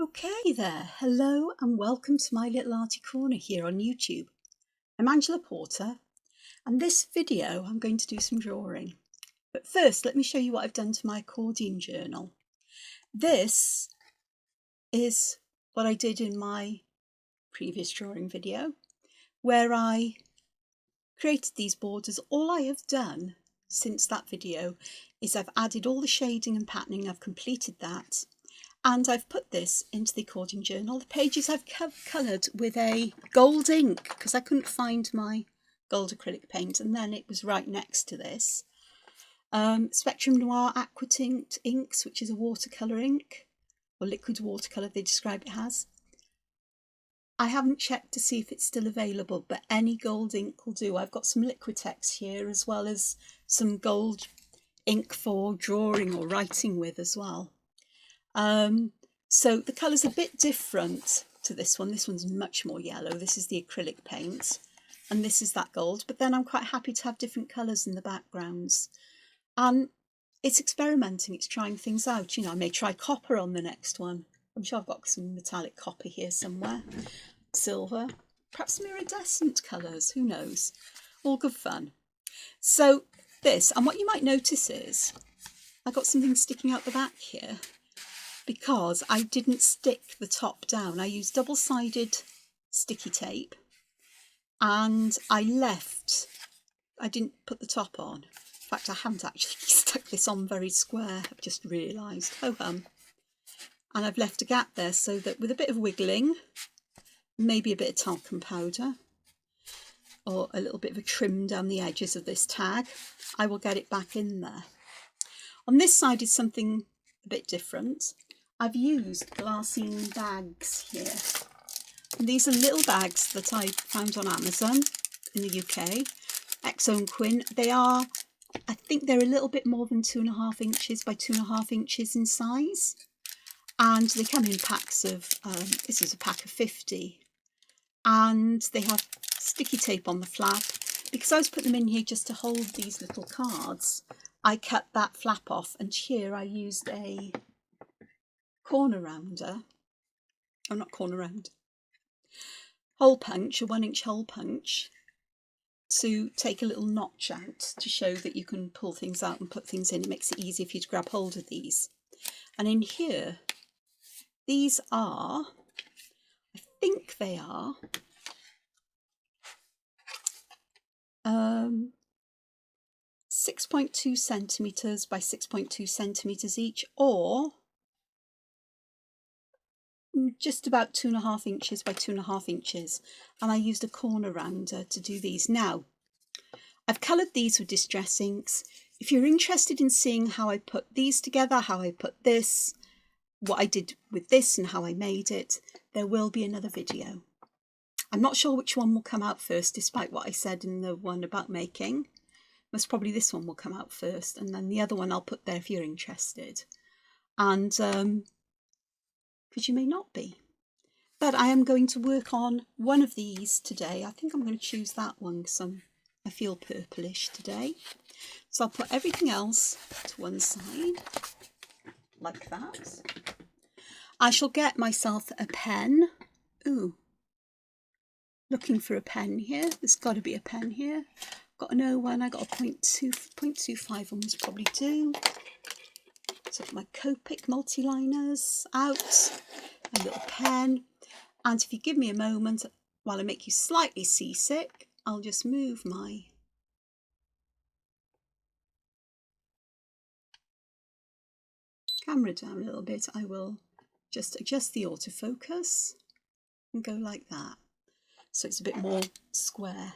Okay there, hello and welcome to my little arty corner here on YouTube. I'm Angela Porter and this video I'm going to do some drawing. But first let me show you what I've done to my accordion journal. This is what I did in my previous drawing video where I created these borders. All I have done since that video is I've added all the shading and patterning, I've completed that. And I've put this into the accordion journal. The pages I've coloured with a gold ink because I couldn't find my gold acrylic paint, and then it was right next to this. Spectrum Noir Aquatint Inks, which is a watercolour ink, or liquid watercolour they describe it as. I haven't checked to see if it's still available, but any gold ink will do. I've got some Liquitex here as well as some gold ink for drawing or writing with as well. So the colour's a bit different to this one. This one's much more yellow. This is the acrylic paint and this is that gold, but then I'm quite happy to have different colours in the backgrounds. And it's experimenting, it's trying things out. You know, I may try copper on the next one. I'm sure I've got some metallic copper here somewhere. Silver, perhaps some iridescent colours, who knows. All good fun. So this, and what you might notice is I've got something sticking out the back here, because I didn't stick the top down. I used double-sided sticky tape and I didn't put the top on. In fact, I haven't actually stuck this on very square, I've just realised, ho-hum. And I've left a gap there so that with a bit of wiggling, maybe a bit of talcum powder or a little bit of a trim down the edges of this tag, I will get it back in there. On this side is something a bit different. I've used glassine bags here. And these are little bags that I found on Amazon in the UK. Exo and Quinn. They are, I think they're a little bit more than 2.5 inches by 2.5 inches in size. And they come in packs of, this is a pack of 50. And they have sticky tape on the flap. Because I was putting them in here just to hold these little cards, I cut that flap off, and here I used a corner rounder, hole punch, a 1-inch hole punch, to take a little notch out to show that you can pull things out and put things in. It makes it easier for you to grab hold of these. And in here, these are, I think they are, 6.2 centimetres by 6.2 centimetres each, or just about 2.5 inches by 2.5 inches, and I used a corner rounder to do these. Now, I've coloured these with distress inks. If you're interested in seeing how I put these together, how I put this, what I did with this and how I made it, there will be another video. I'm not sure which one will come out first, despite what I said in the one about making. Most probably this one will come out first, and then the other one I'll put there if you're interested. And because you may not be. But I am going to work on one of these today. I think I'm going to choose that one because I feel purplish today. So I'll put everything else to one side, like that. I shall get myself a pen. Ooh, looking for a pen here. There's got to be a pen here. Got an 01, I got a 0.25 one must probably do. So I've got my Copic Multiliners out, a little pen, and if you give me a moment while I make you slightly seasick, I'll just move my camera down a little bit. I will just adjust the autofocus and go like that, so it's a bit more square.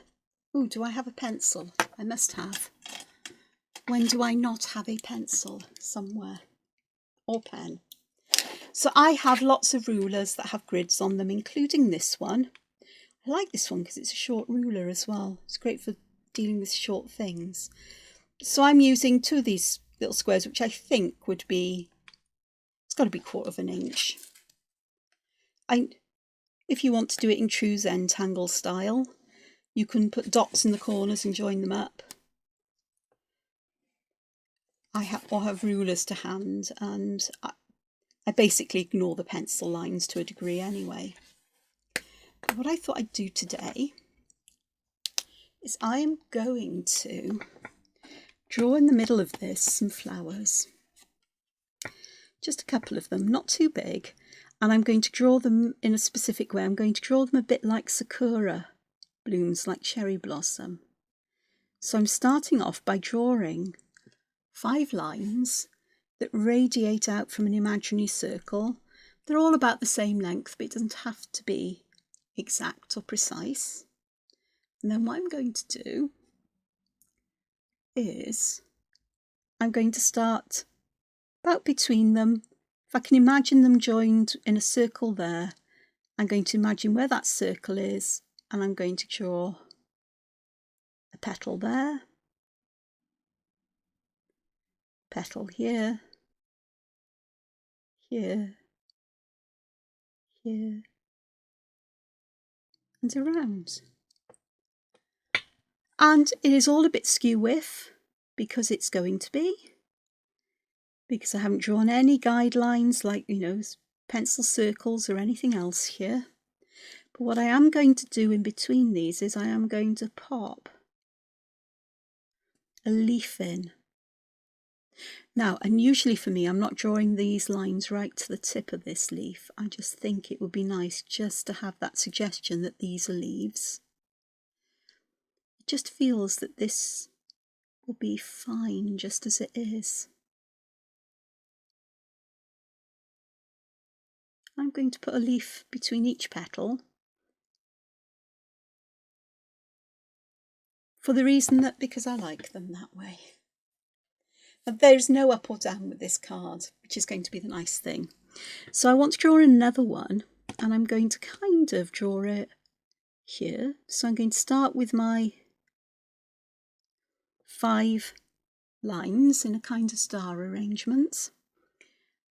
Ooh, do I have a pencil? I must have. When do I not have a pencil? Somewhere. Or pen. So I have lots of rulers that have grids on them, including this one. I like this one because it's a short ruler as well. It's great for dealing with short things. So I'm using 2 of these little squares, which I think would be, it's got to be 1/4 inch. If you want to do it in true Zentangle style, you can put dots in the corners and join them up. I have rulers to hand, and I basically ignore the pencil lines to a degree anyway. But what I thought I'd do today is I am going to draw in the middle of this some flowers. Just a couple of them, not too big. And I'm going to draw them in a specific way. I'm going to draw them a bit like sakura blooms, like cherry blossom. So I'm starting off by drawing 5 lines that radiate out from an imaginary circle. They're all about the same length, but it doesn't have to be exact or precise. And then what I'm going to do is I'm going to start about between them. If I can imagine them joined in a circle there, I'm going to imagine where that circle is, and I'm going to draw a petal there, petal here, here, here, and around. And it is all a bit skew with, because it's going to be, because I haven't drawn any guidelines like, pencil circles or anything else here. But what I am going to do in between these is I am going to pop a leaf in. Now, unusually for me, I'm not drawing these lines right to the tip of this leaf. I just think it would be nice just to have that suggestion that these are leaves. It just feels that this will be fine just as it is. I'm going to put a leaf between each petal for the reason that because I like them that way. And there's no up or down with this card, which is going to be the nice thing. So I want to draw another one, and I'm going to kind of draw it here. So I'm going to start with my 5 lines in a kind of star arrangement.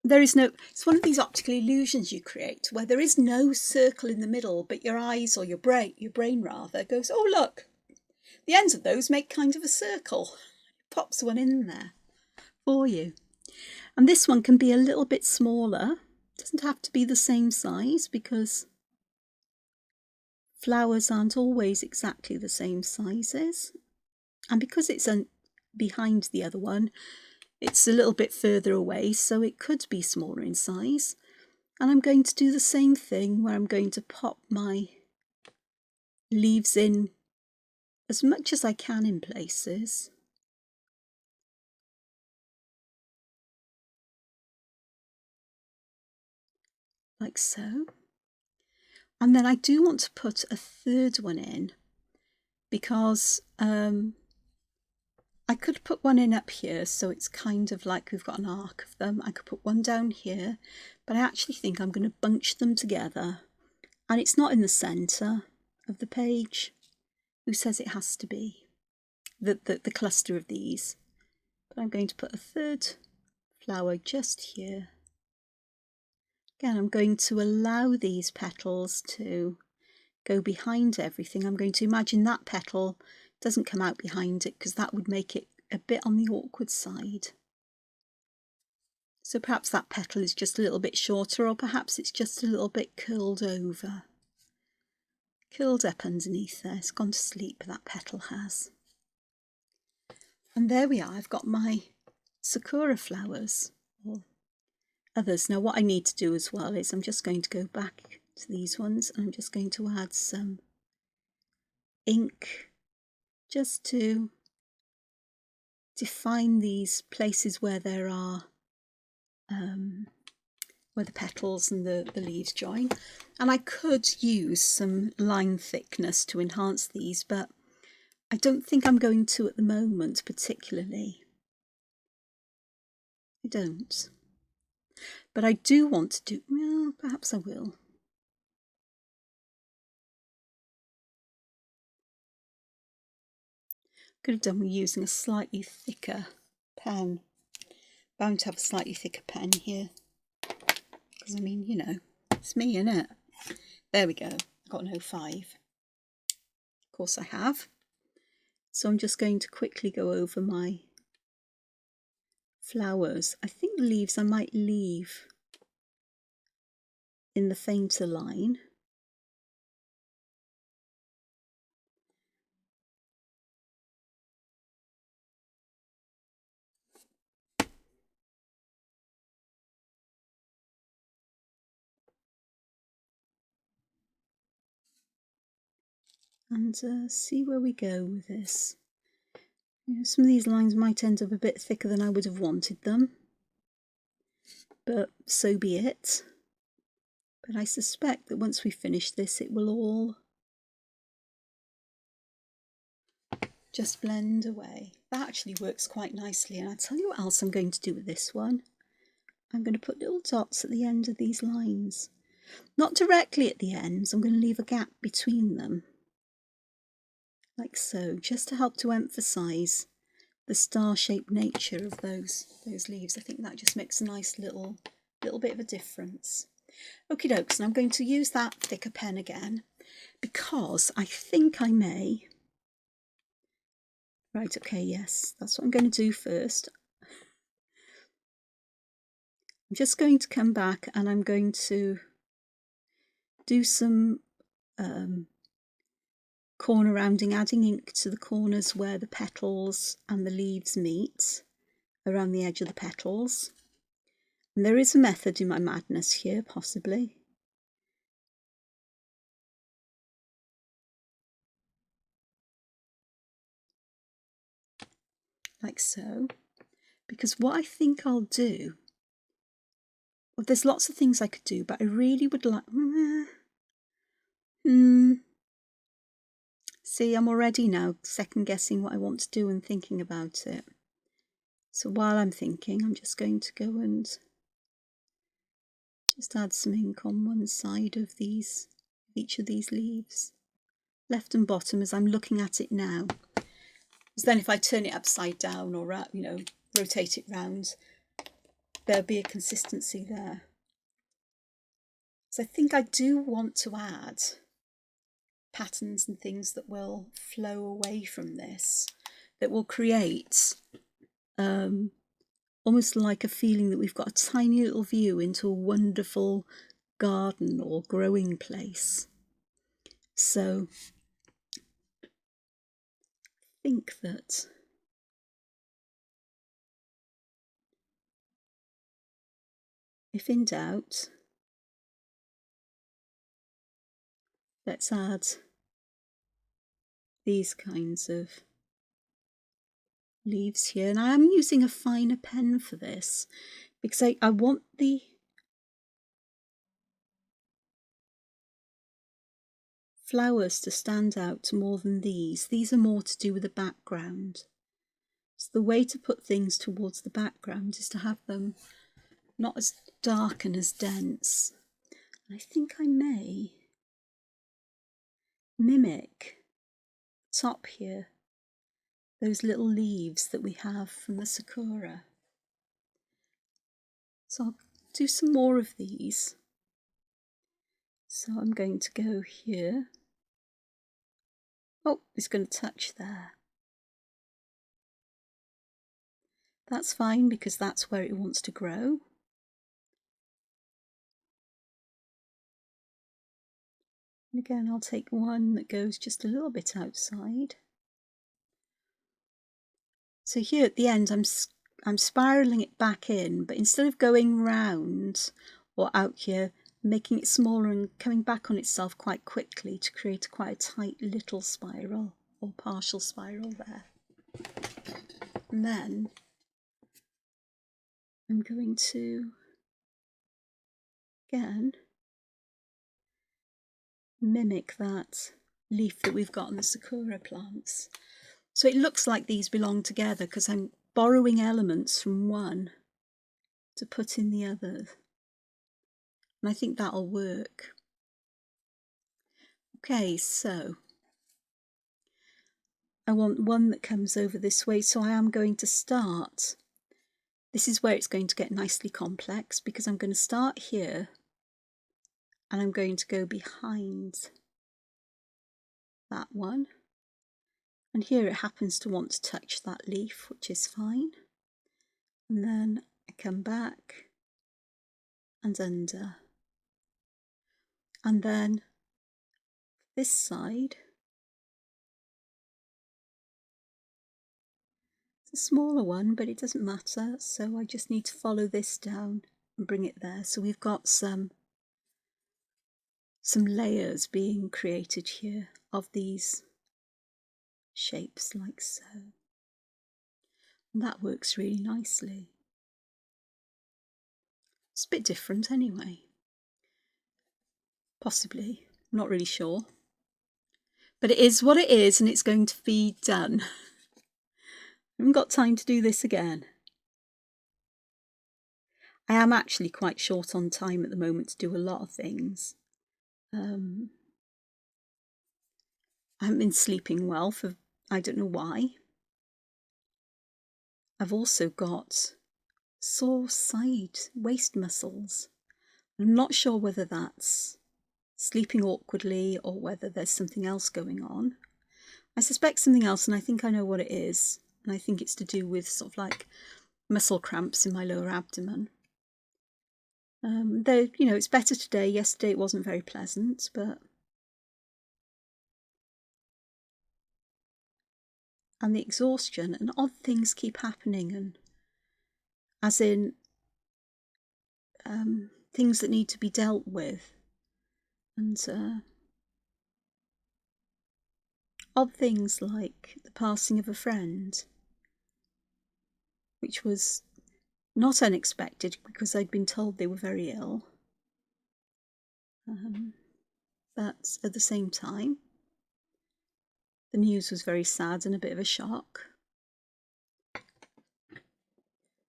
There is no, it's one of these optical illusions you create where there is no circle in the middle, but your eyes, or your brain rather, goes, oh look, the ends of those make kind of a circle. It pops one in there for you. And this one can be a little bit smaller. It doesn't have to be the same size because flowers aren't always exactly the same sizes. And because it's behind the other one, it's a little bit further away, so it could be smaller in size. And I'm going to do the same thing where I'm going to pop my leaves in as much as I can in places. Like so. And then I do want to put a third one in because I could put one in up here, so it's kind of like we've got an arc of them. I could put one down here, but I actually think I'm going to bunch them together. And it's not in the centre of the page. Who says it has to be? The cluster of these. But I'm going to put a third flower just here. Again, I'm going to allow these petals to go behind everything. I'm going to imagine that petal doesn't come out behind it because that would make it a bit on the awkward side. So perhaps that petal is just a little bit shorter, or perhaps it's just a little bit curled over. Curled up underneath there. It's gone to sleep, that petal has. And there we are. I've got my sakura flowers, or others. Now what I need to do as well is I'm just going to go back to these ones and I'm just going to add some ink just to define these places where there are where the petals and the leaves join. And I could use some line thickness to enhance these, but I don't think I'm going to at the moment particularly. I don't. But I do want to do, well, perhaps I will. Could have done with using a slightly thicker pen. Bound to have a slightly thicker pen here. Because I mean, you know, it's me, isn't it? There we go. I've got an 05. Of course I have. So I'm just going to quickly go over my flowers. I think the leaves I might leave in the fainter line. And see where we go with this. You know, some of these lines might end up a bit thicker than I would have wanted them, but so be it. But I suspect that once we finish this, it will all just blend away. That actually works quite nicely. And I'll tell you what else I'm going to do with this one. I'm going to put little dots at the end of these lines. Not directly at the ends, I'm going to leave a gap between them. Like so, just to help to emphasise the star-shaped nature of those leaves. I think that just makes a nice little bit of a difference. Okie dokes, and I'm going to use that thicker pen again because I think I may. Right, okay, yes, that's what I'm going to do first. I'm just going to come back and I'm going to do some corner rounding, adding ink to the corners where the petals and the leaves meet, around the edge of the petals. And there is a method in my madness here, possibly. Like so. Because what I think I'll do, well, there's lots of things I could do, but I really would like... See, I'm already now second guessing what I want to do and thinking about it. So while I'm thinking, I'm just going to go and just add some ink on one side of each of these leaves, left and bottom, as I'm looking at it now. Because then if I turn it upside down or, you know, rotate it round, there'll be a consistency there. So I think I do want to add patterns and things that will flow away from this, that will create almost like a feeling that we've got a tiny little view into a wonderful garden or growing place. So I think that if in doubt, let's add these kinds of leaves here. And I am using a finer pen for this because I want the flowers to stand out more than these. These are more to do with the background. So the way to put things towards the background is to have them not as dark and as dense. And I think I may mimic top here, those little leaves that we have from the sakura. So I'll do some more of these. So I'm going to go here. Oh, it's going to touch there. That's fine because that's where it wants to grow. And again, I'll take one that goes just a little bit outside. So here at the end, I'm spiraling it back in, but instead of going round or out here, making it smaller and coming back on itself quite quickly to create quite a tight little spiral or partial spiral there. And then I'm going to, again, mimic that leaf that we've got on the sakura plants. So it looks like these belong together because I'm borrowing elements from one to put in the other. And I think that'll work. Okay, so I want one that comes over this way, so I am going to start. This is where it's going to get nicely complex because I'm going to start here and I'm going to go behind that one. And here it happens to want to touch that leaf, which is fine. And then I come back and under. And then this side, it's a smaller one, but it doesn't matter. So I just need to follow this down and bring it there. So we've got some layers being created here of these shapes like so. And that works really nicely. It's a bit different anyway. Possibly, I'm not really sure. But it is what it is, and it's going to be done. I haven't got time to do this again. I am actually quite short on time at the moment to do a lot of things. I haven't been sleeping well for I don't know why. I've also got sore side waist muscles. I'm not sure whether that's sleeping awkwardly or whether there's something else going on. I suspect something else, and I think I know what it is. And I think it's to do with sort of like muscle cramps in my lower abdomen. Though, you know, it's better today. Yesterday it wasn't very pleasant, but... And the exhaustion, and odd things keep happening, and as in things that need to be dealt with, and odd things like the passing of a friend, which was not unexpected because I'd been told they were very ill. But at the same time, the news was very sad and a bit of a shock.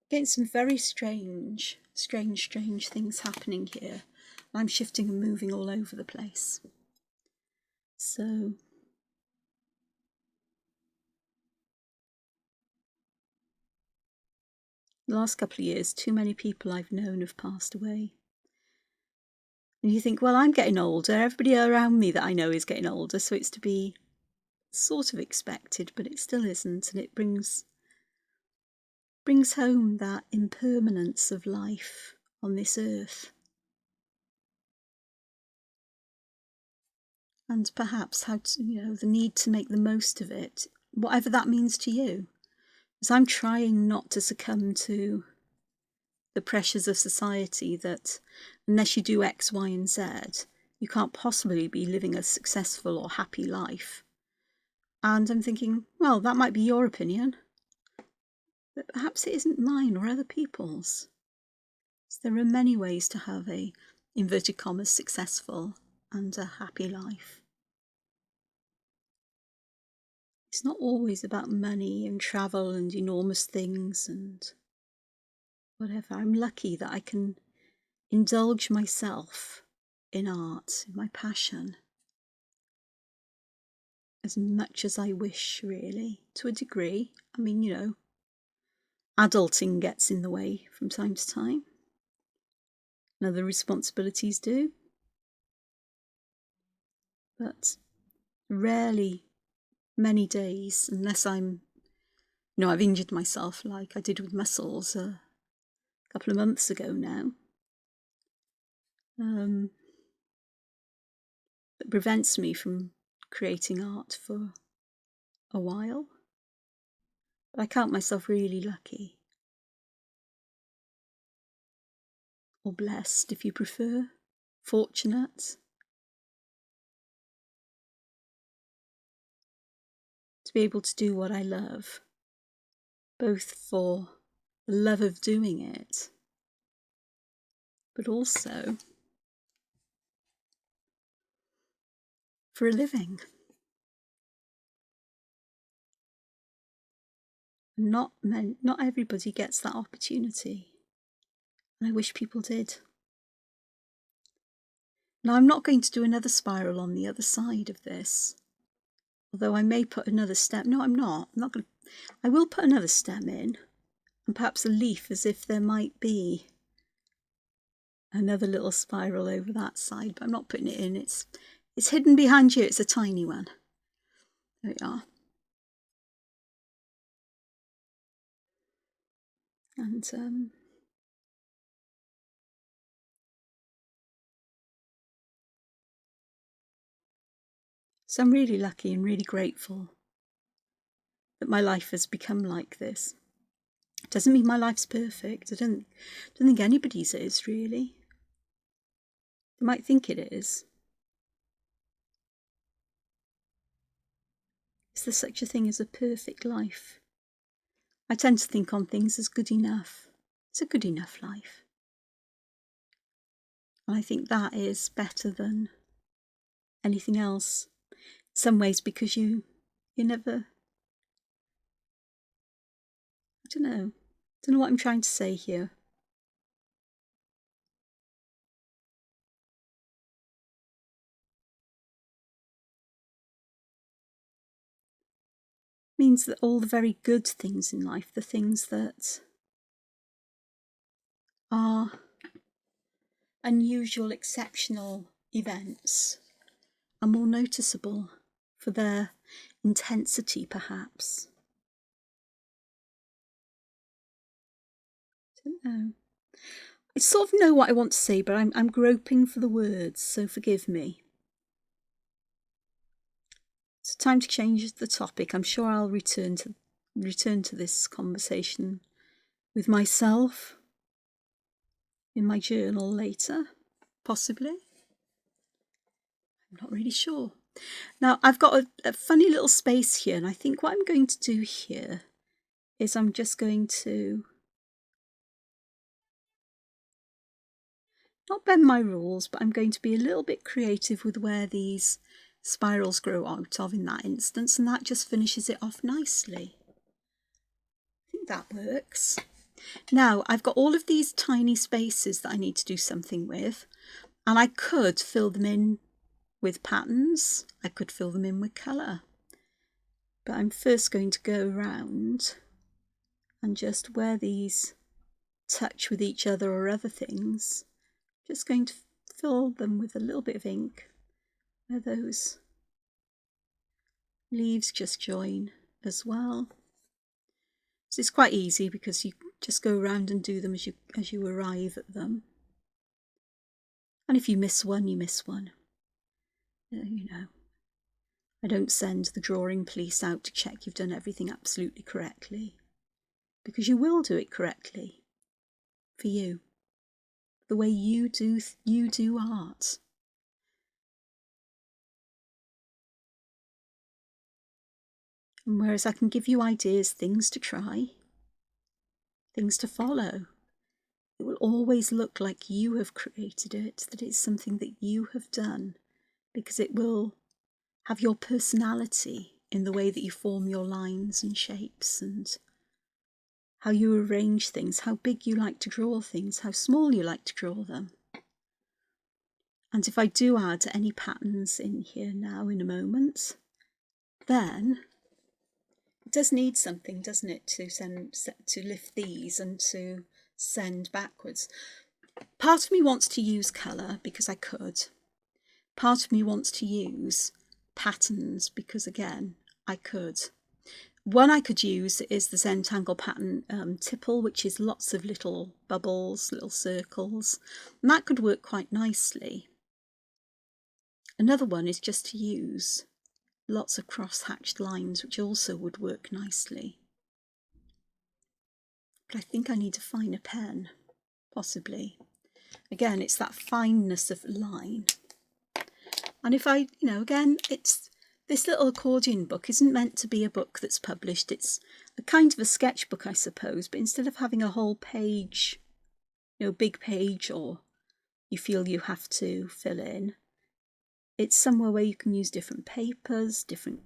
Getting some very strange things happening here. I'm shifting and moving all over the place. So the last couple of years, too many people I've known have passed away. And you think, well, I'm getting older. Everybody around me that I know is getting older, so it's to be sort of expected, but it still isn't. And it brings home that impermanence of life on this earth. And perhaps how to, the need to make the most of it, whatever that means to you. Because I'm trying not to succumb to the pressures of society that unless you do X, Y, and Z, you can't possibly be living a successful or happy life. And I'm thinking, well, that might be your opinion, but perhaps it isn't mine or other people's. So there are many ways to have a, inverted commas, successful and a happy life. It's not always about money and travel and enormous things and whatever. I'm lucky that I can indulge myself in art, in my passion, as much as I wish, really, to a degree. I mean, adulting gets in the way from time to time. And other responsibilities do. But rarely many days, unless I've injured myself like I did with muscles a couple of months ago now. That prevents me from creating art for a while. But I count myself really lucky. Or blessed, if you prefer. Fortunate. To be able to do what I love. Both for the love of doing it, but also for a living. Not everybody gets that opportunity, and I wish people did. Now, I'm not going to do another spiral on the other side of this, although I may put another stem. No, I'm not going to. I will put another stem in, and perhaps a leaf, as if there might be another little spiral over that side, but I'm not putting it in. It's hidden behind you. It's a tiny one. There we are. And So I'm really lucky and really grateful that my life has become like this. It doesn't mean my life's perfect. I don't think anybody's is, really. They might think it is. Is there such a thing as a perfect life? I tend to think on things as good enough. It's a good enough life. And I think that is better than anything else. In some ways, because you never... I don't know what I'm trying to say here. It means that all the very good things in life, the things that are unusual, exceptional events, are more noticeable for their intensity, perhaps. I don't know. I sort of know what I want to say, but I'm groping for the words, so forgive me. It's time to change the topic. I'm sure I'll return to this conversation with myself in my journal later, possibly. I'm not really sure. Now, I've got a funny little space here, and I think what I'm going to do here is I'm just going to not bend my rules, but I'm going to be a little bit creative with where these spirals grow out of in that instance, and that just finishes it off nicely. I think that works. Now, I've got all of these tiny spaces that I need to do something with, and I could fill them in with patterns. I could fill them in with colour. But I'm first going to go around and just where these touch with each other or other things, just going to fill them with a little bit of ink where those leaves just join as well. So it's quite easy because you just go around and do them as you arrive at them. And if you miss one, you miss one. You know, I don't send the drawing police out to check you've done everything absolutely correctly, because you will do it correctly for you, the way you do art. And whereas I can give you ideas, things to try, things to follow, it will always look like you have created it, that it's something that you have done, because it will have your personality in the way that you form your lines and shapes and how you arrange things, how big you like to draw things, how small you like to draw them. And if I do add any patterns in here now in a moment, then it does need something, doesn't it, to lift these and to send backwards. Part of me wants to use colour because I could. Part of me wants to use patterns because, again, I could. One I could use is the Zentangle pattern tipple, which is lots of little bubbles, little circles, and that could work quite nicely. Another one is just to use lots of cross-hatched lines, which also would work nicely. But I think I need a finer pen, possibly. Again, it's that fineness of line. And if I, again, this little accordion book isn't meant to be a book that's published. It's a kind of a sketchbook, I suppose, but instead of having a whole page, big page, or you feel you have to fill in, it's somewhere where you can use different papers, different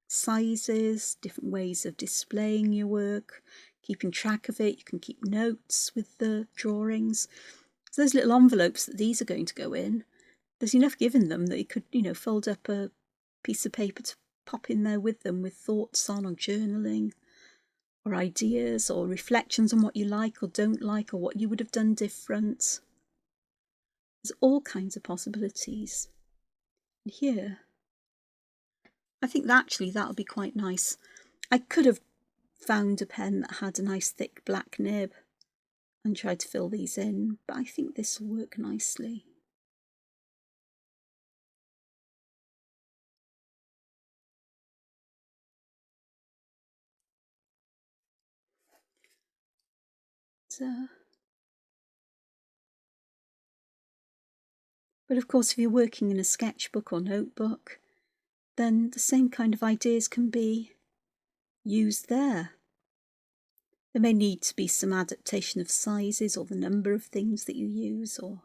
sizes, different ways of displaying your work, keeping track of it. You can keep notes with the drawings. So those little envelopes that these are going to go in, there's enough given them that you could, fold up a piece of paper to pop in there with them, with thoughts on, or journaling, or ideas, or reflections on what you like or don't like, or what you would have done different. There's all kinds of possibilities. And here, I think that actually that'll be quite nice. I could have found a pen that had a nice thick black nib and tried to fill these in, but I think this will work nicely. But of course, if you're working in a sketchbook or notebook, then the same kind of ideas can be used there. There may need to be some adaptation of sizes or the number of things that you use, or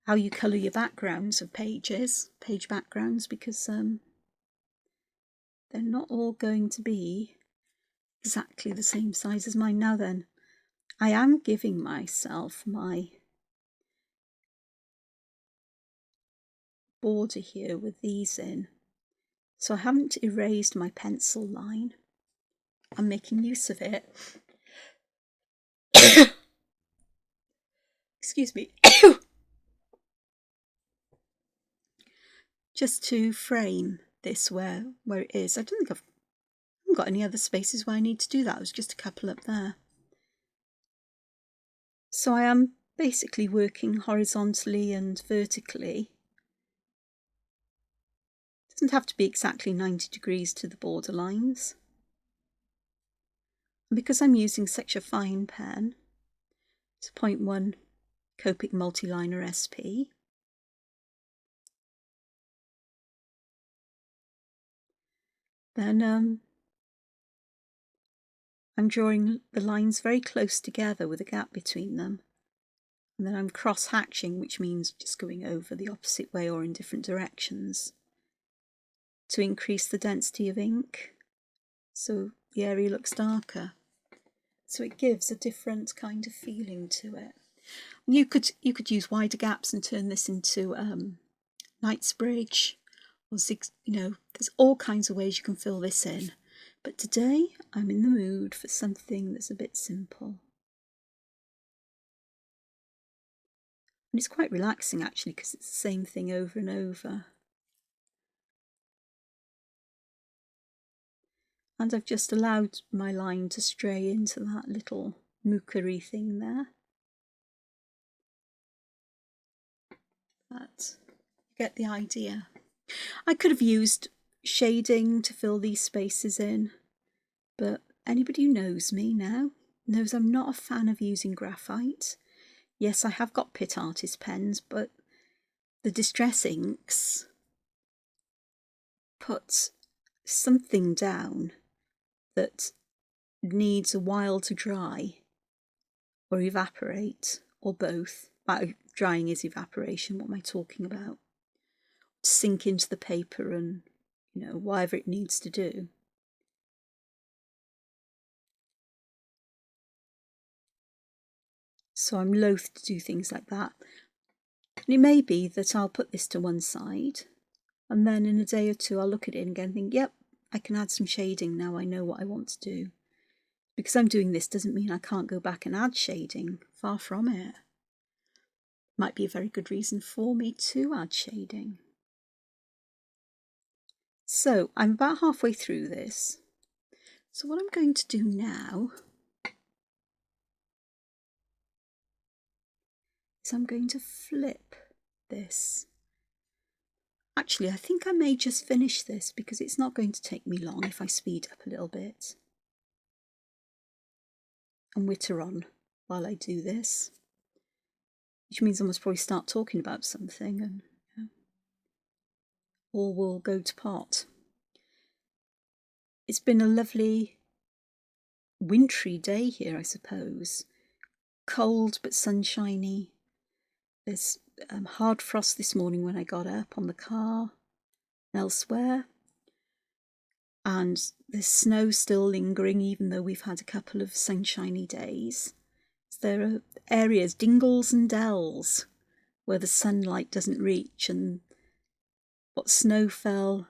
how you colour your backgrounds of pages, page backgrounds, because they're not all going to be exactly the same size as mine. Now then, I am giving myself my border here with these in, so I haven't erased my pencil line. I'm making use of it. Excuse me. Just to frame this where it is. I don't think I've got any other spaces where I need to do that. There's just a couple up there. So I am basically working horizontally and vertically. It doesn't have to be exactly 90 degrees to the border lines. And because I'm using such a fine pen, it's a 0.1 Copic Multiliner SP. Then I'm drawing the lines very close together with a gap between them. And then I'm cross-hatching, which means just going over the opposite way or in different directions to increase the density of ink, so the area looks darker. So it gives a different kind of feeling to it. You could use wider gaps and turn this into Knightsbridge, or there's all kinds of ways you can fill this in. But today I'm in the mood for something that's a bit simple. And it's quite relaxing actually, because it's the same thing over and over. And I've just allowed my line to stray into that little mookery thing there. But you get the idea. I could have used shading to fill these spaces in, but anybody who knows me now knows I'm not a fan of using graphite. Yes, I have got Pitt Artist pens, but the Distress inks put something down that needs a while to dry or evaporate, or both. Drying is evaporation, what am I talking about? Sink into the paper and, whatever it needs to do. So I'm loath to do things like that. And it may be that I'll put this to one side, and then in a day or two I'll look at it again and think, yep, I can add some shading now, I know what I want to do. Because I'm doing this doesn't mean I can't go back and add shading, far from it. Might be a very good reason for me to add shading. So I'm about halfway through this. So what I'm going to do now is I'm going to flip this. Actually, I think I may just finish this because it's not going to take me long if I speed up a little bit and witter on while I do this, which means I must probably start talking about something and all will go to pot. It's been a lovely wintry day here, I suppose. Cold but sunshiny. There's hard frost this morning when I got up on the car and elsewhere. And there's snow still lingering even though we've had a couple of sunshiny days. So there are areas, dingles and dells, where the sunlight doesn't reach, and what snow fell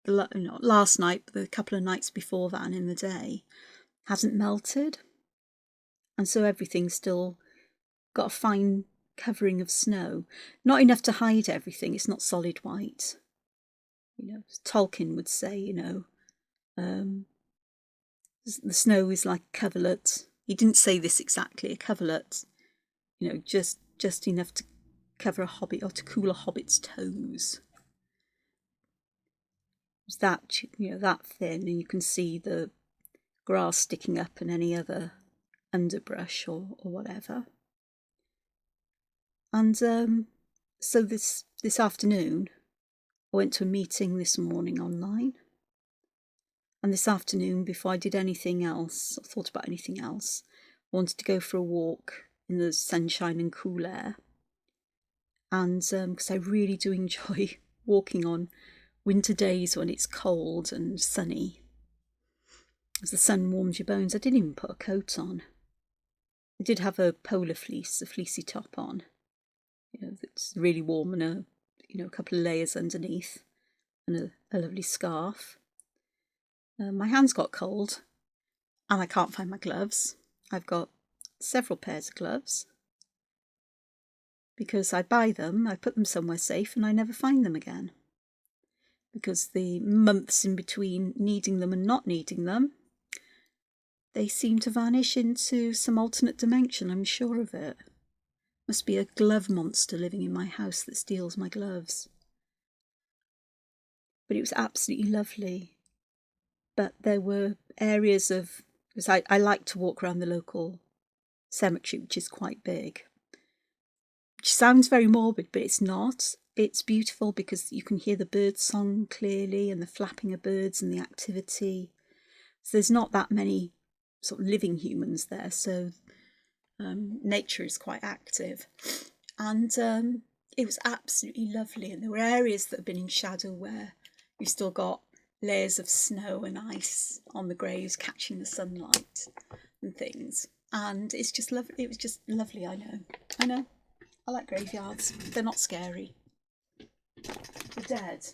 not last night, but a couple of nights before that and in the day, hasn't melted. And so everything's still got a fine covering of snow. Not enough to hide everything, it's not solid white. Tolkien would say, the snow is like a coverlet. He didn't say this exactly, a coverlet, just enough to cover a hobbit or to cool a hobbit's toes. It's that, that thin, and you can see the grass sticking up and any other underbrush or whatever. And so this afternoon, I went to a meeting this morning online. And this afternoon, before I did anything else, or thought about anything else, I wanted to go for a walk in the sunshine and cool air. And because I really do enjoy walking on winter days when it's cold and sunny. As the sun warms your bones, I didn't even put a coat on. I did have a polar fleece, a fleecy top on. That's really warm, and a couple of layers underneath, and a lovely scarf. My hands got cold, and I can't find my gloves. I've got several pairs of gloves because I buy them, I put them somewhere safe, and I never find them again. Because the months in between needing them and not needing them, they seem to vanish into some alternate dimension, I'm sure of it. Must be a glove monster living in my house that steals my gloves. But it was absolutely lovely. But there were areas of, because I like to walk around the local cemetery, which is quite big. Which sounds very morbid, but it's not. It's beautiful because you can hear the bird song clearly and the flapping of birds and the activity. So there's not that many sort of living humans there, so nature is quite active. And it was absolutely lovely. And there were areas that have been in shadow where you've still got layers of snow and ice on the graves catching the sunlight and things. And it's just lovely. It was just lovely. I know. I like graveyards. They're not scary. The dead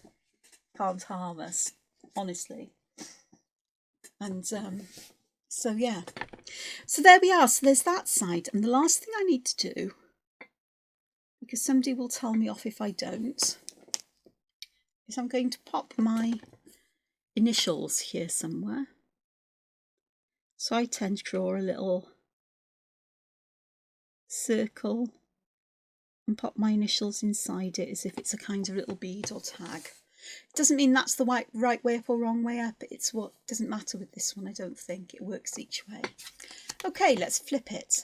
can't harm us, honestly. And so yeah. So there we are. So there's that side. And the last thing I need to do, because somebody will tell me off if I don't, is I'm going to pop my initials here somewhere. So I tend to draw a little circle and pop my initials inside it as if it's a kind of little bead or tag. It doesn't mean that's the right way up or wrong way up. It's what doesn't matter with this one, I don't think. It works each way. Okay, let's flip it.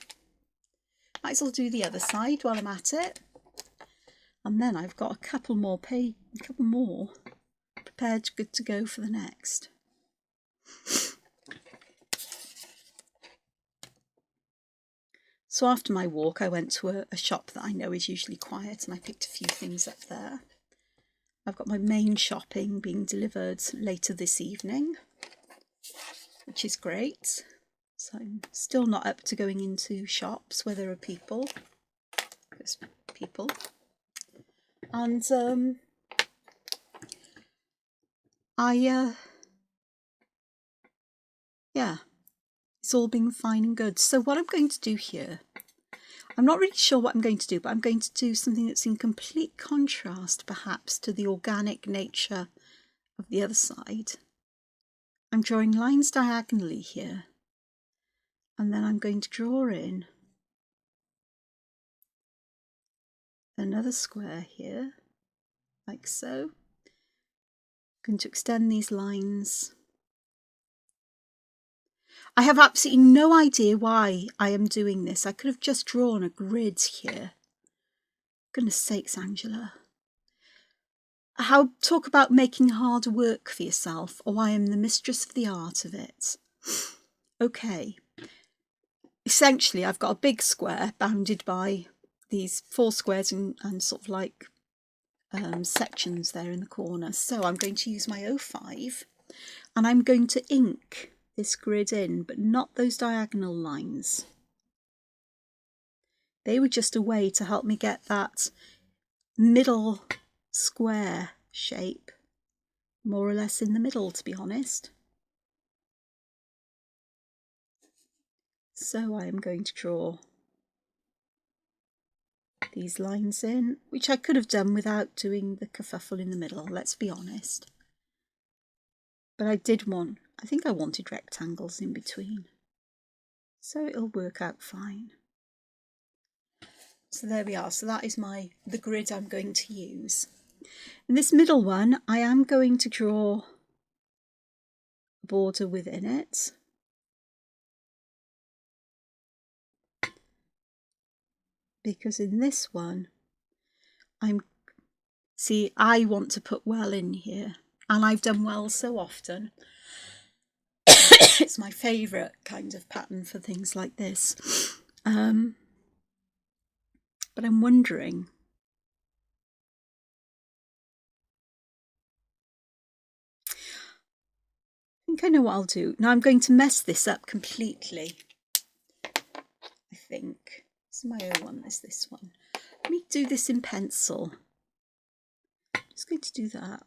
Might as well do the other side while I'm at it. And then I've got a couple more prepared, good to go for the next. So after my walk, I went to a shop that I know is usually quiet, and I picked a few things up there. I've got my main shopping being delivered later this evening, which is great. So I'm still not up to going into shops where there are people. There's people. And yeah, it's all been fine and good. So what I'm going to do here, I'm not really sure what I'm going to do, but I'm going to do something that's in complete contrast, perhaps, to the organic nature of the other side. I'm drawing lines diagonally here, and then I'm going to draw in another square here, like so. I'm going to extend these lines. I have absolutely no idea why I am doing this. I could have just drawn a grid here. Goodness sakes, Angela. Talk about making hard work for yourself, or I am the mistress of the art of it. Okay. Essentially, I've got a big square bounded by these 4 squares and sort of like sections there in the corner. So I'm going to use my 05 and I'm going to ink this grid in, but not those diagonal lines. They were just a way to help me get that middle square shape more or less in the middle, to be honest. So I am going to draw these lines in, which I could have done without doing the kerfuffle in the middle, let's be honest. But I think I wanted rectangles in between. So it'll work out fine. So there we are. So that is the grid I'm going to use. In this middle one, I am going to draw a border within it. because in this one, I want to put well in here, and I've done well so often. It's my favourite kind of pattern for things like this. But I'm wondering, I think I know what I'll do. Now I'm going to mess this up completely. I think. It's my own one, is this one. Let me do this in pencil. I'm just going to do that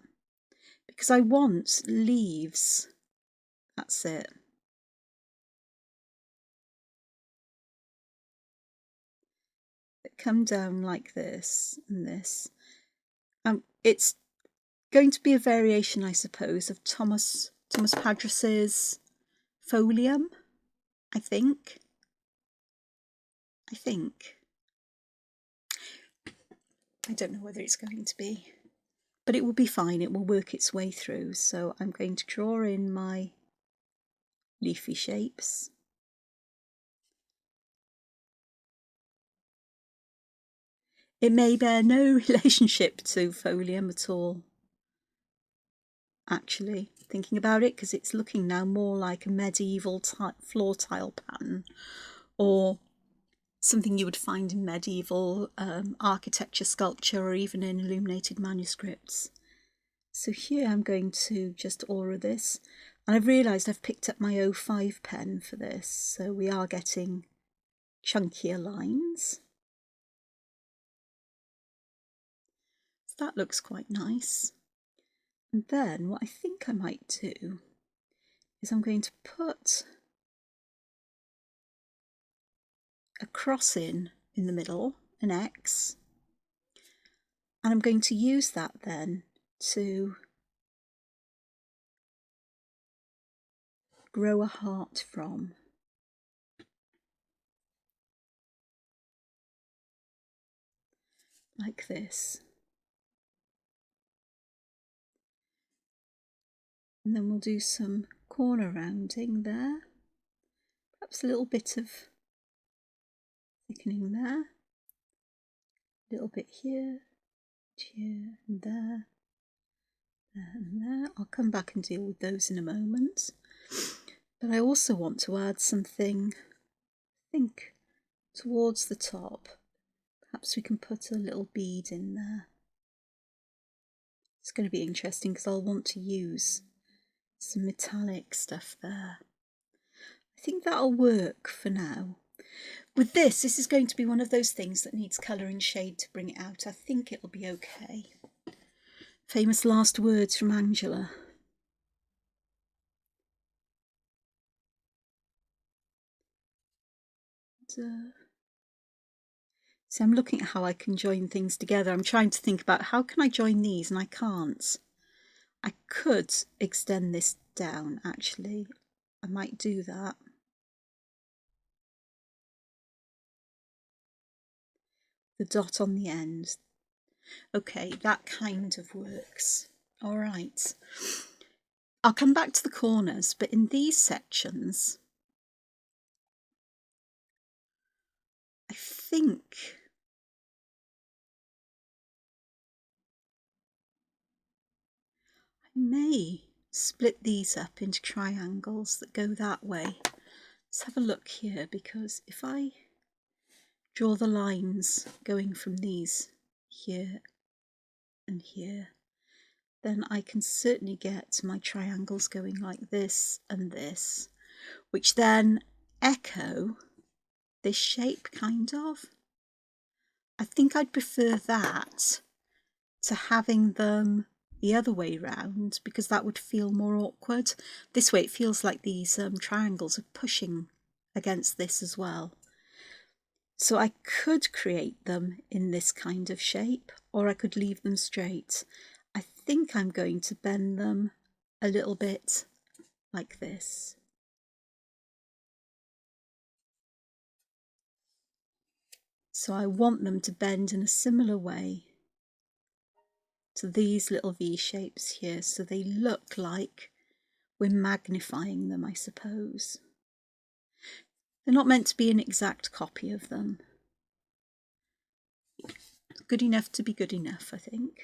because I want leaves. That's it. That come down like this and this. It's going to be a variation, I suppose, of Thomas Padrus's Folium, I think. I don't know whether it's going to be, but it will be fine. It will work its way through. So I'm going to draw in my leafy shapes. It may bear no relationship to Folium at all, actually, thinking about it, because it's looking now more like a medieval floor tile pattern, or something you would find in medieval architecture, sculpture, or even in illuminated manuscripts. So here I'm going to just aura this, and I've realised I've picked up my 05 pen for this, so we are getting chunkier lines. So that looks quite nice. And then what I think I might do is I'm going to put a cross in the middle, an X, and I'm going to use that then to grow a heart from. Like this. And then we'll do some corner rounding there. Perhaps a little bit of thickening there. A little bit here, here and there, there and there. I'll come back and deal with those in a moment. But I also want to add something, I think, towards the top. Perhaps we can put a little bead in there. It's going to be interesting because I'll want to use some metallic stuff there. I think that'll work for now. With this is going to be one of those things that needs colour and shade to bring it out. I think it'll be okay. Famous last words from Angela. So I'm looking at how I can join things together. I'm trying to think about how can I join these, and I can't. I could extend this down, actually. I might do that. The dot on the end. Okay, that kind of works. All right. I'll come back to the corners, but in these sections, I think I may split these up into triangles that go that way. Let's have a look here, because if I draw the lines going from these here and here, then I can certainly get my triangles going like this and this, which then echo this shape, kind of. I think I'd prefer that to having them the other way round, because that would feel more awkward. This way it feels like these triangles are pushing against this as well. So I could create them in this kind of shape, or I could leave them straight. I think I'm going to bend them a little bit like this. So I want them to bend in a similar way to these little V shapes here, so they look like we're magnifying them, I suppose. They're not meant to be an exact copy of them. Good enough to be good enough, I think.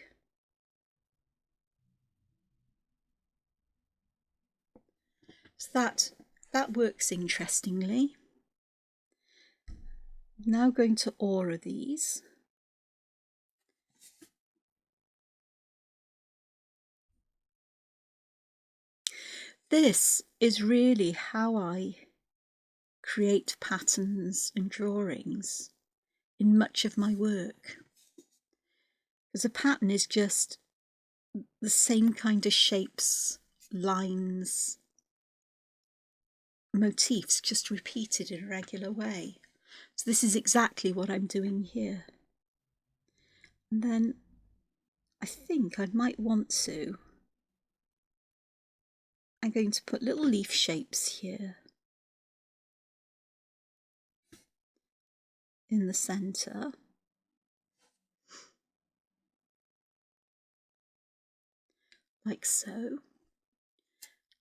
So that works interestingly. I'm now going to aura these. This is really how I create patterns and drawings in much of my work. Because a pattern is just the same kind of shapes, lines, motifs, just repeated in a regular way. So this is exactly what I'm doing here. And then I think I might want to, I'm going to put little leaf shapes here in the centre. Like so.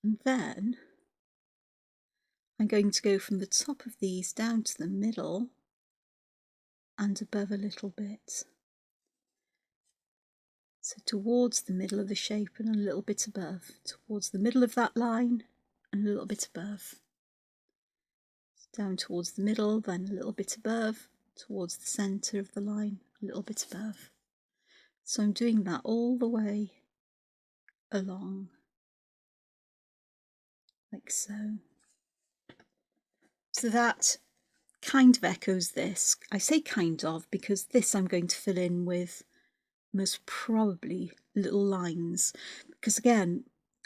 And then I'm going to go from the top of these down to the middle and above a little bit. So towards the middle of the shape and a little bit above, towards the middle of that line and a little bit above. Down towards the middle, then a little bit above, towards the centre of the line, a little bit above. So I'm doing that all the way along, like so. So that kind of echoes this. I say kind of because this I'm going to fill in with most probably little lines, because again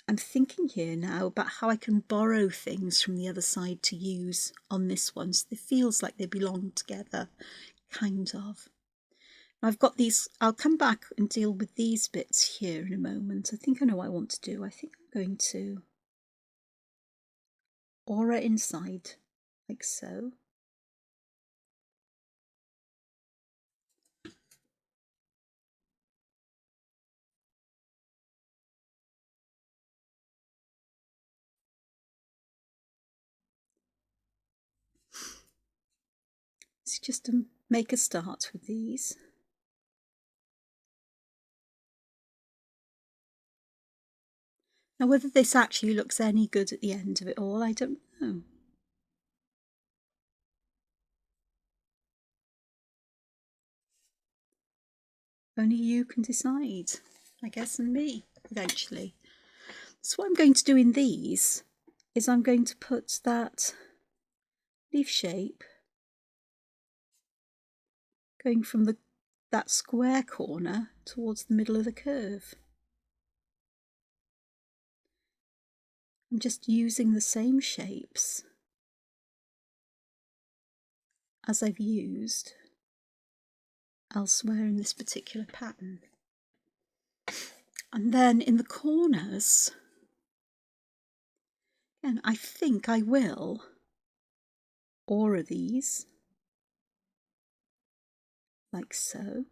I'm thinking here now about how I can borrow things from the other side to use on this one, so it feels like they belong together, kind of. I've got these, I'll come back and deal with these bits here in a moment. I think I know what I want to do. I think I'm going to aura inside, like so. It's just to make a start with these. Now whether this actually looks any good at the end of it all, I don't know. Only you can decide, I guess, and me, eventually. So what I'm going to do in these is I'm going to put that leaf shape going from that square corner towards the middle of the curve. I'm just using the same shapes as I've used elsewhere in this particular pattern. And then in the corners, again, I think I will aura these like so.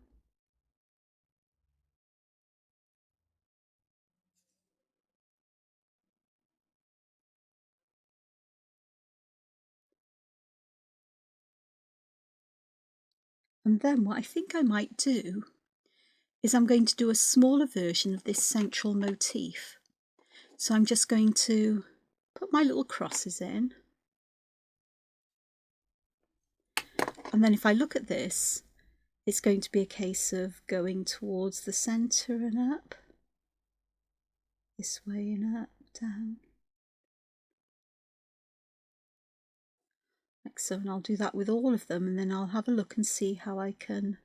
And then what I think I might do is I'm going to do a smaller version of this central motif. So I'm just going to put my little crosses in. And then if I look at this, it's going to be a case of going towards the centre and up, this way and up, down, like so. And I'll do that with all of them, and then I'll have a look and see how I can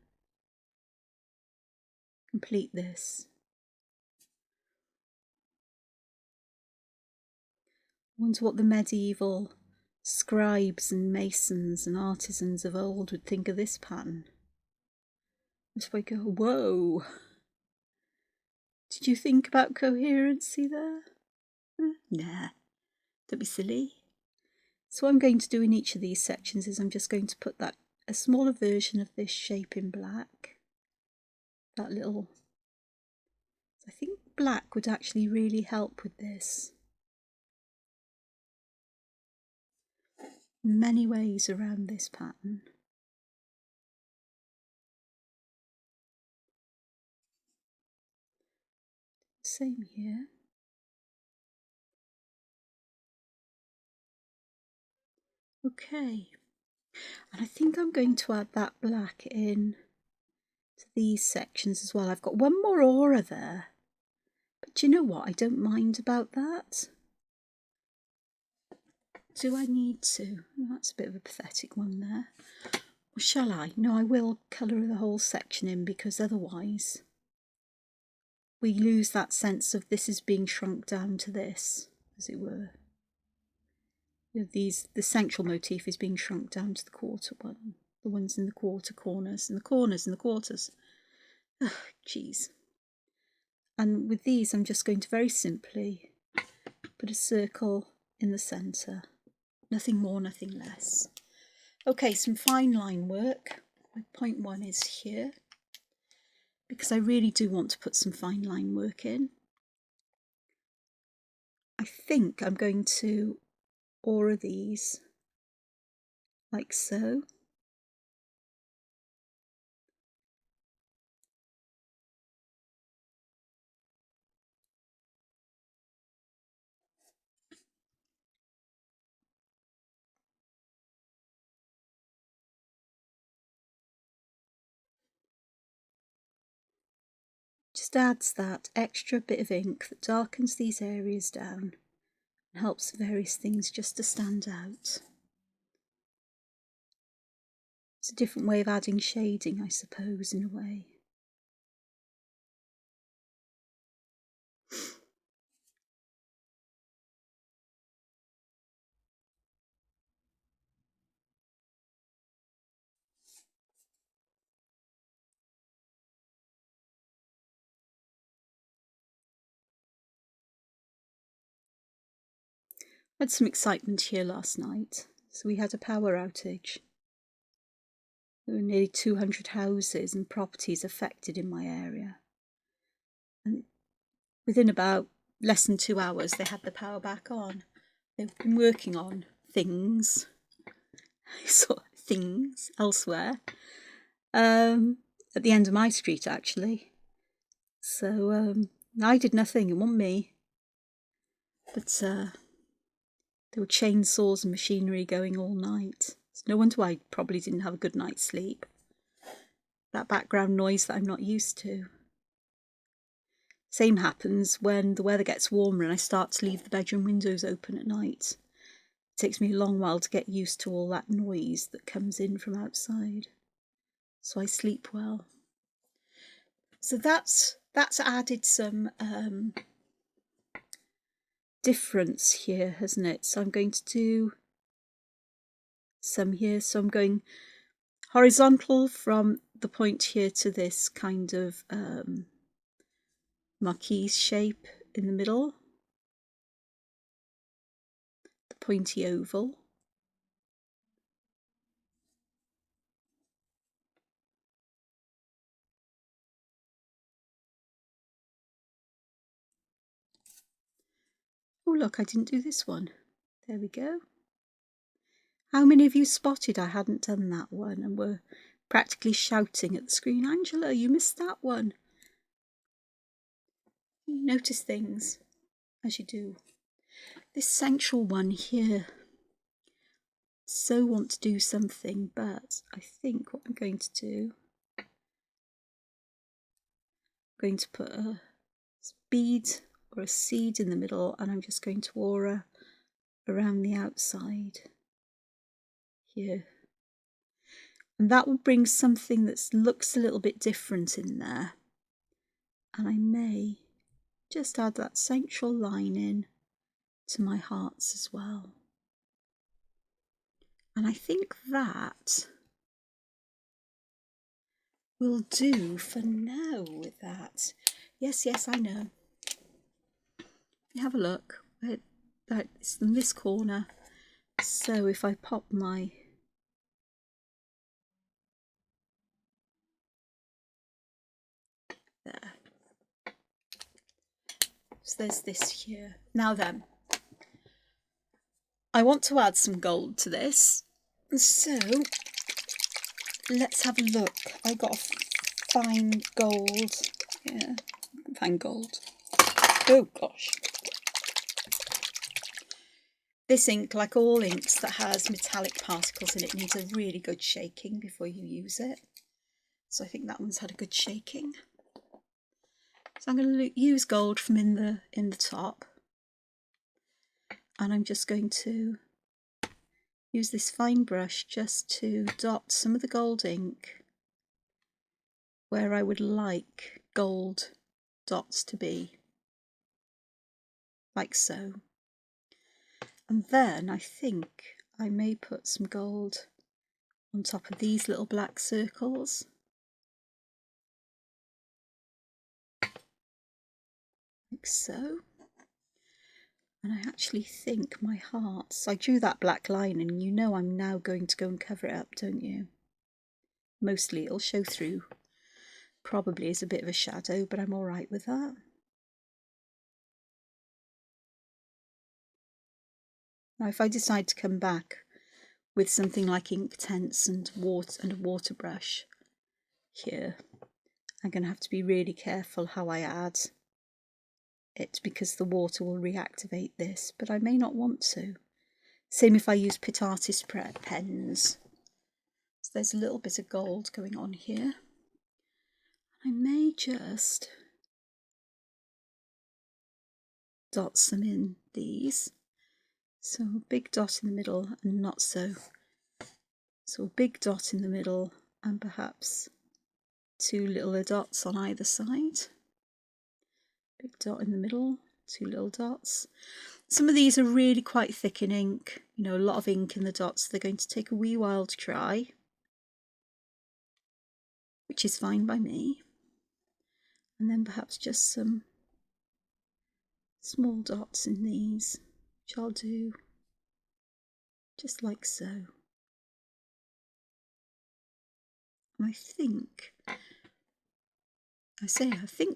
complete this. I wonder what the medieval scribes and masons and artisans of old would think of this pattern. If I go, whoa, did you think about coherency there? Nah, don't be silly. So what I'm going to do in each of these sections is I'm just going to put a smaller version of this shape in black. That little, I think black would actually really help with this. Many ways around this pattern. same here. Okay, and I think I'm going to add that black in to these sections as well. I've got one more aura there, but do you know what? I don't mind about that. Do I need to? Well, that's a bit of a pathetic one there. Or shall I? No, I will colour the whole section in, because otherwise we lose that sense of this is being shrunk down to this, as it were. You know, the central motif is being shrunk down to the quarter one, the ones in the quarter corners, and the corners and the quarters. Oh, geez. And with these, I'm just going to very simply put a circle in the centre. Nothing more, nothing less. Okay, some fine line work. My point one is here, because I really do want to put some fine line work in. I think I'm going to aura these like so. Just adds that extra bit of ink that darkens these areas down and helps various things just to stand out. It's a different way of adding shading, I suppose, in a way. I had some excitement here last night. So we had a power outage. There were nearly 200 houses and properties affected in my area. And within about less than 2 hours, they had the power back on. They've been working on things, sort of things elsewhere, at the end of my street, actually. So I did nothing, it wasn't me. But there were chainsaws and machinery going all night. It's no wonder I probably didn't have a good night's sleep. That background noise that I'm not used to. Same happens when the weather gets warmer and I start to leave the bedroom windows open at night. It takes me a long while to get used to all that noise that comes in from outside. So I sleep well. So that's added some difference here, hasn't it? So I'm going to do some here. So I'm going horizontal from the point here to this kind of marquise shape in the middle, the pointy oval. Oh look, I didn't do this one. There we go. How many of you spotted I hadn't done that one and were practically shouting at the screen, Angela, you missed that one? You notice things as you do. This central one here, so want to do something, but I think what I'm going to do, I'm going to put a bead or a seed in the middle, and I'm just going to aura around the outside here. And that will bring something that looks a little bit different in there. And I may just add that central line in to my hearts as well. And I think that will do for now with that. Yes, I know. You have a look. It's in this corner. So if I pop my there. So there's this here. Now then, I want to add some gold to this. So let's have a look. I got a fine gold. Yeah, fine gold. Oh gosh. This ink, like all inks that has metallic particles in it, needs a really good shaking before you use it. So I think that one's had a good shaking. So I'm going to use gold from in the top, and I'm just going to use this fine brush just to dot some of the gold ink where I would like gold dots to be, like so. And then I think I may put some gold on top of these little black circles. Like so. And I actually think my hearts, I drew that black line, and you know I'm now going to go and cover it up, don't you? Mostly it'll show through, probably as a bit of a shadow, but I'm all right with that. Now if I decide to come back with something like Inktense and a water brush here, I'm going to have to be really careful how I add it, because the water will reactivate this, but I may not want to. Same if I use Pit Artist pens. So there's a little bit of gold going on here. I may just dot some in these. So a big dot in the middle and not so. So a big dot in the middle and perhaps two littler dots on either side. Big dot in the middle, two little dots. Some of these are really quite thick in ink, you know, a lot of ink in the dots. They're going to take a wee while to dry, which is fine by me. And then perhaps just some small dots in these, which I'll do just like so. And I think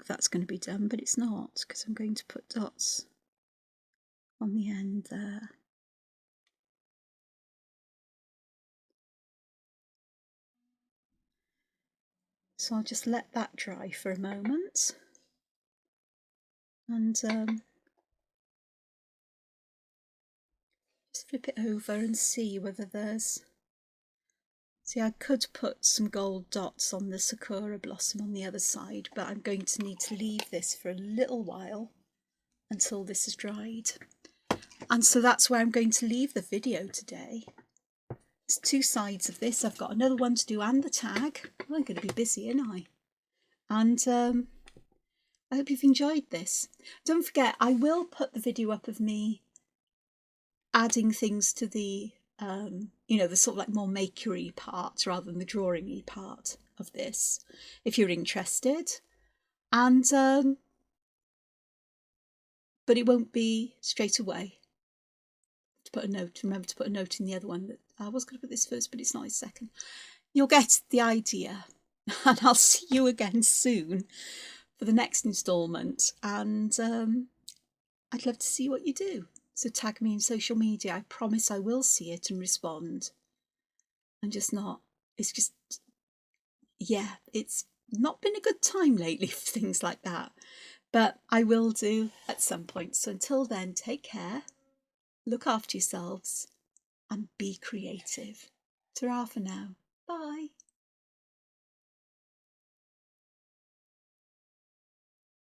that's going to be done, but it's not, because I'm going to put dots on the end there. So I'll just let that dry for a moment, and just flip it over and see whether there's... See, I could put some gold dots on the Sakura blossom on the other side, but I'm going to need to leave this for a little while until this has dried. And so that's where I'm going to leave the video today. There's two sides of this. I've got another one to do and the tag. Well, I'm going to be busy, aren't I? And I hope you've enjoyed this. Don't forget, I will put the video up of me adding things to the, you know, the sort of like more makery part rather than the drawing-y part of this, if you're interested. And, but it won't be straight away. To put a note, remember to put a note in the other one that I was going to put this first, but it's not, it's second. You'll get the idea. And I'll see you again soon for the next instalment, and I'd love to see what you do. So tag me in social media. I promise I will see it and respond. I'm just not, it's just, yeah, it's not been a good time lately for things like that, but I will do at some point. So until then, take care, look after yourselves, and be creative. Ta-ra for now. Bye.